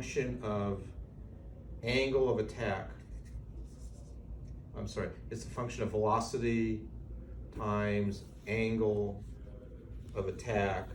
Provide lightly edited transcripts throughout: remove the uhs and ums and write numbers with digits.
function of angle of attack. I'm sorry, it's a function of velocity times angle of attack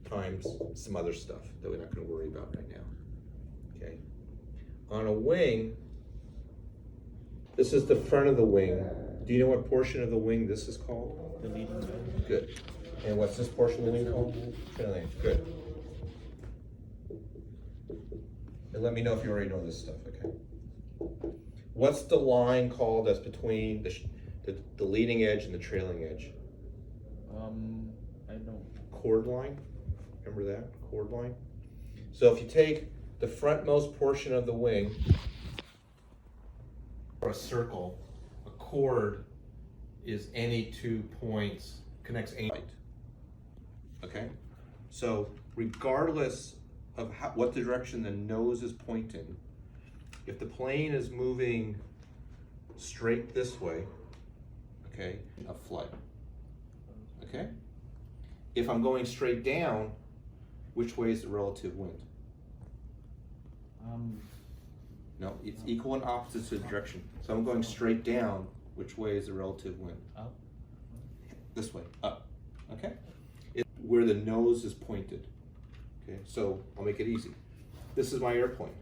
times some other stuff that we're not going to worry about right now. Okay. On a wing, this is the front of the wing. Do you know what portion of the wing this is called? The leading edge. Good. And what's this portion of the wing called? Trailing edge. Good. And let me know if you already know this stuff, okay? What's the line called that's between the leading edge and the trailing edge? I don't. Chord line. Remember that? Chord line. So if you take the frontmost portion of the wing, or a circle, a chord is any 2 points, connects any point. Okay? So regardless of what direction the nose is pointing, if the plane is moving straight this way, okay, a flight. Okay? If I'm going straight down, which way is the relative wind? No, it's equal and opposite to the direction. So I'm going straight down, which way is the relative wind? Up. This way, up. Okay? It's where the nose is pointed. Okay, so I'll make it easy. This is my airplane.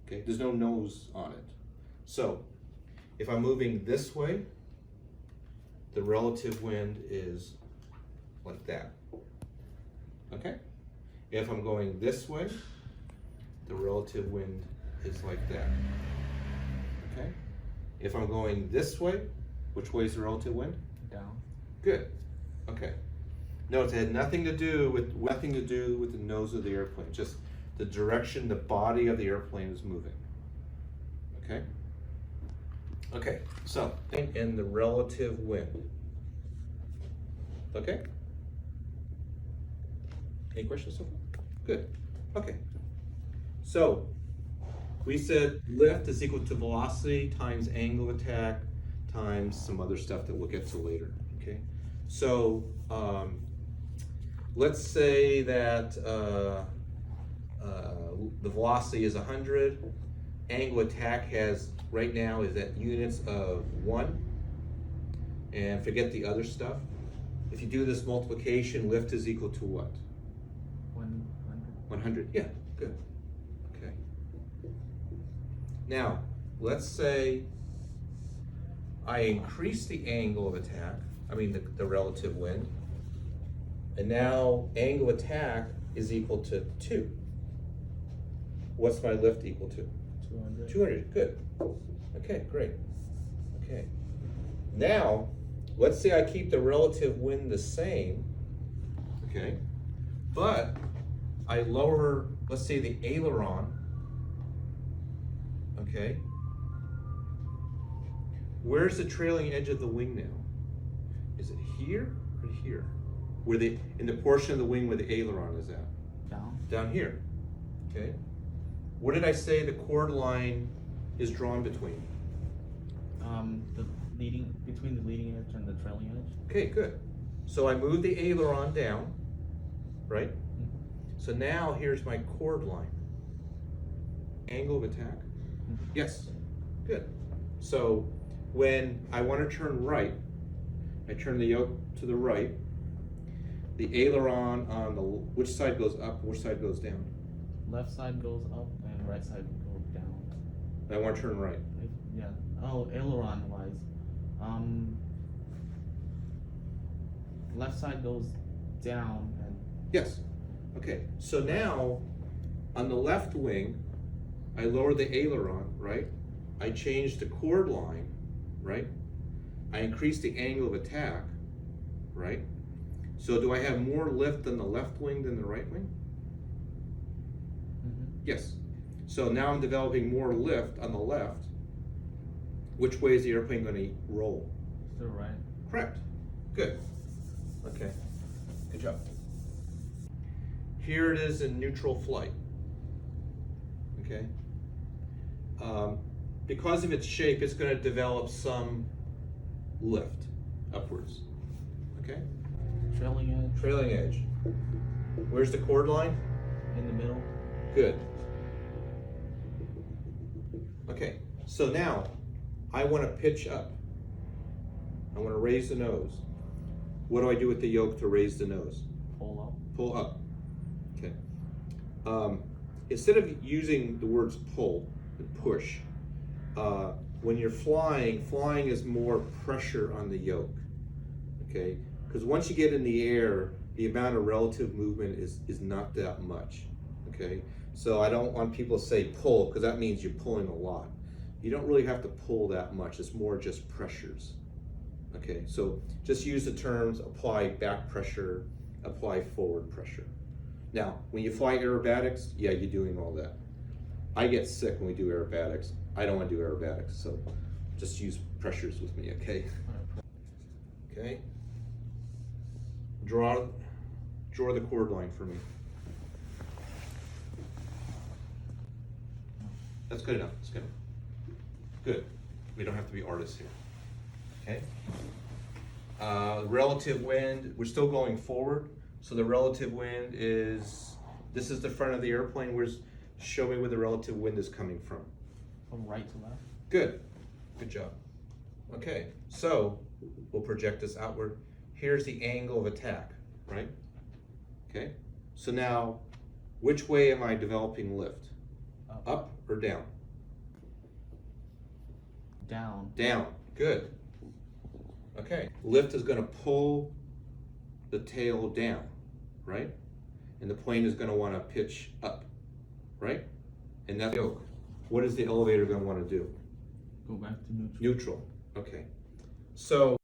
Okay, there's no nose on it. So if I'm moving this way, the relative wind is like that. Okay? If I'm going this way, the relative wind is like that. Okay? If I'm going this way, which way is the relative wind? Down. Good. Okay. Notice it had nothing to do with the nose of the airplane, just the direction the body of the airplane is moving. Okay? Okay, so in the relative wind. Okay? Any questions so far? Good. Okay. So we said lift is equal to velocity times angle of attack times some other stuff that we'll get to later. Okay? So let's say that the velocity is 100. Angle attack has right now is at units of 1. And forget the other stuff. If you do this multiplication, lift is equal to what? 100. 100. Yeah, good. Okay. Now, let's say I increase the angle of attack, the relative wind, and now angle attack is equal to 2. What's my lift equal to? 200. 200, good. Okay, great. Okay. Now, let's say I keep the relative wind the same, okay, but I lower, let's say the aileron, okay. Where's the trailing edge of the wing now? Is it here or here? In the portion of the wing where the aileron is at? Down. Down here, okay. What did I say the chord line is drawn between? Between the leading edge and the trailing edge. Okay, good. So I move the aileron down, right? Mm-hmm. So now here's my chord line. Angle of attack? Mm-hmm. Yes, good. So when I want to turn right, I turn the yoke to the right. The aileron on which side goes up, which side goes down? Left side goes up and right side goes down. I want to turn right. Yeah. Oh, aileron wise. Left side goes down and Yes. Okay, so now on the left wing, I lower the aileron, right? I change the chord line, right? I increase the angle of attack, right? So do I have more lift on the left wing than the right wing? mm-hmm. Yes. So now I'm developing more lift on the left. Which way is the airplane going to roll? To the right. Correct. Good. Okay. Good job. Here it is in neutral flight. Okay. Because of its shape, it's going to develop some lift upwards. Okay. Trailing edge. Trailing edge. Where's the chord line? In the middle. Good. Okay, so now I want to pitch up. I want to raise the nose. What do I do with the yoke to raise the nose? Pull up. Pull up. Okay. Instead of using the words pull and push, when you're flying is more pressure on the yoke. Okay, because once you get in the air, the amount of relative movement is not that much. Okay, so I don't want people to say pull, because that means you're pulling a lot. You don't really have to pull that much. It's more just pressures. Okay, so just use the terms apply back pressure, apply forward pressure. Now, when you fly aerobatics, yeah, you're doing all that. I get sick when we do aerobatics. I don't want to do aerobatics, so just use pressures with me, okay? Okay. Draw the chord line for me. That's good enough. That's good. Good. We don't have to be artists here. Okay. Relative wind. We're still going forward. So the relative wind is. This is the front of the airplane. Show me where the relative wind is coming from. From right to left. Good. Good job. Okay. So we'll project this outward. Here's the angle of attack, right? Okay. So now, which way am I developing lift? Up or down? Down. Down. Good. Okay. Lift is going to pull the tail down, right? And the plane is going to want to pitch up, right? And that's yoke. What is the elevator going to want to do? Go back to neutral. Neutral. Okay. So